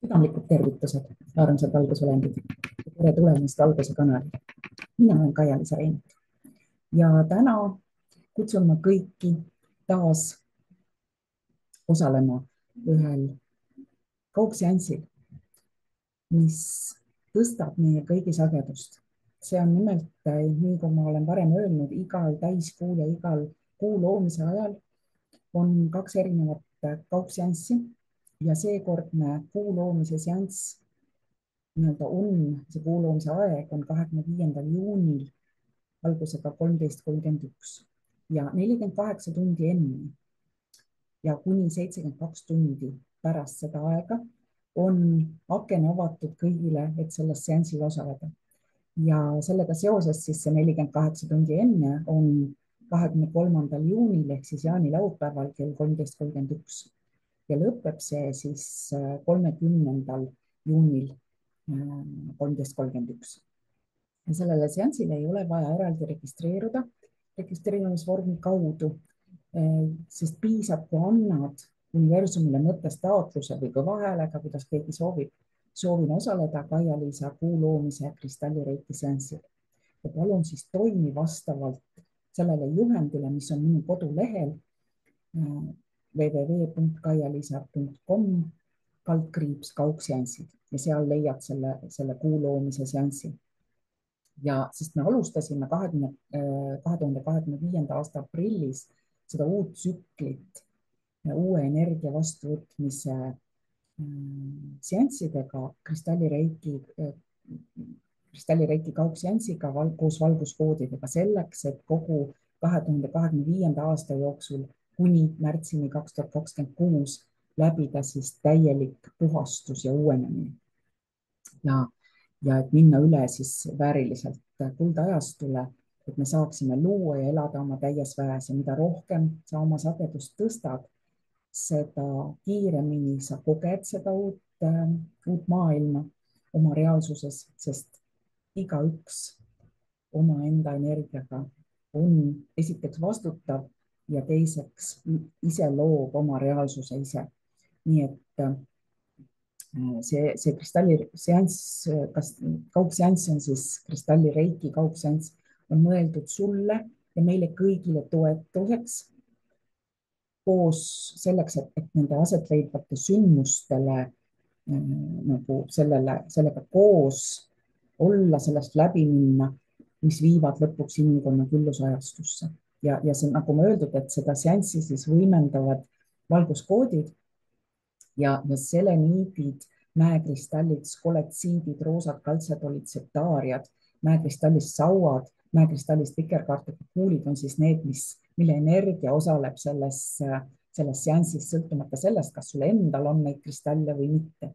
Südamlikud tervitused, armsad valgusolendid. Tere tulemast Valguse kanalile. Mina olen Kaia-Liisa Reinult ja täna kutsun ma kõiki taas osalema ühel kaugseansil, mis tõstab meie kõigi sagedust. See on nimelt, nii kui ma olen varem öelnud, igal täiskuul ja igal kuu loomise ajal on 2 erinevat kaugseanssi ja seekordne kuu loomise seanss see kuu loomise aeg on 25. juunil algusega 13.31 ja 48 tundi enne ja kuni 72 tundi pärast seda aega on aken avatud kõigile, et selles seansil osaleda. Ja sellega seoses siis see 48 tundi enne on 23. juunil ehk siis jaanilaupäeval kell 13.31 ja lõpeb see siis 30. juunil 13.31. Ja sellele seansile ei ole vaja eraldi registreeruda registreerimisvormi kaudu, sest piisab, kui annad universumile mõttes taotluse või kõva häälega, kuidas keegi soovib. Soovin osaleda Kaia-Liisa kuu loomise kristallireiki seansil. Ja palun siis toimi vastavalt sellele juhendile, mis on minu kodulehel www.kaialiisa.com/kaugseansid ja seal leiad selle kuu loomise seansi. Ja sest me alustasime 2025. aasta aprillis seda uut tsüklit uue energia vastuvõtmise seanssidega, kristallireiki kaugseansiga koos valguskoodidega selleks, et kogu 2025. aasta jooksul kuni märtsini 2026 läbida siis täielik puhastus ja uuenemine. Ja et minna üle siis vääriliselt kuldajastule, et me saaksime luua ja elada oma täies väes ja mida rohkem sa oma sagedust tõstad, seda kiiremini sa koged seda uut maailma oma reaalsuses, sest igaüks omaenda energiaga on esiteks vastutav ja teiseks ise loob oma reaalsuse ise. Nii et see kristalliseanss, kaugseanss on siis kristallireiki kaugseanss, on mõeldud sulle ja meile kõigile toetuseks koos selleks, et nende aset leidvate sündmustele nagu sellega koos olla, sellest läbi minna, mis viivad lõpuks inimkonna küllusajastusse. Ja see, nagu ma öeldud, et seda seanssi siis võimendavad valguskoodid ja seleniidid, mäekristallid, skoletsiidid, roosad kaltsetolid, septaariad, mäekristallist sauad, mäekristallist vikerkaartide kuulid on siis need, mille energia osaleb selles seanssis, sõltumata sellest, kas sul endal on neid kristalle või mitte.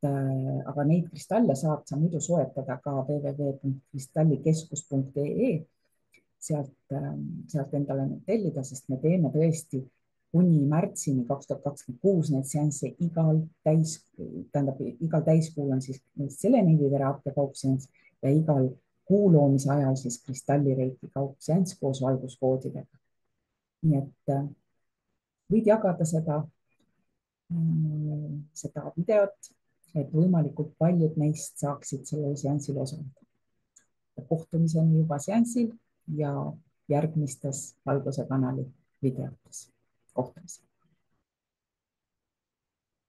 Aga neid kristalle saad sa muidu soetada ka www.kristallikeskus.ee. Sealt endale tellida, sest me teeme tõesti kuni märtsini 2026 need seansse igal täiskuul on siis seleniiditeraapia kaugseanss ja igal kuu loomise ajal siis kristallireiki kaugseanss koos valguskoodidega. Nii et võid jagada seda videot, et võimalikult paljud neist saaksid sellel seansil osaleda. Kohtumiseni juba seansil ja järgmistes Valguse kanali videotes. Kohtumiseni.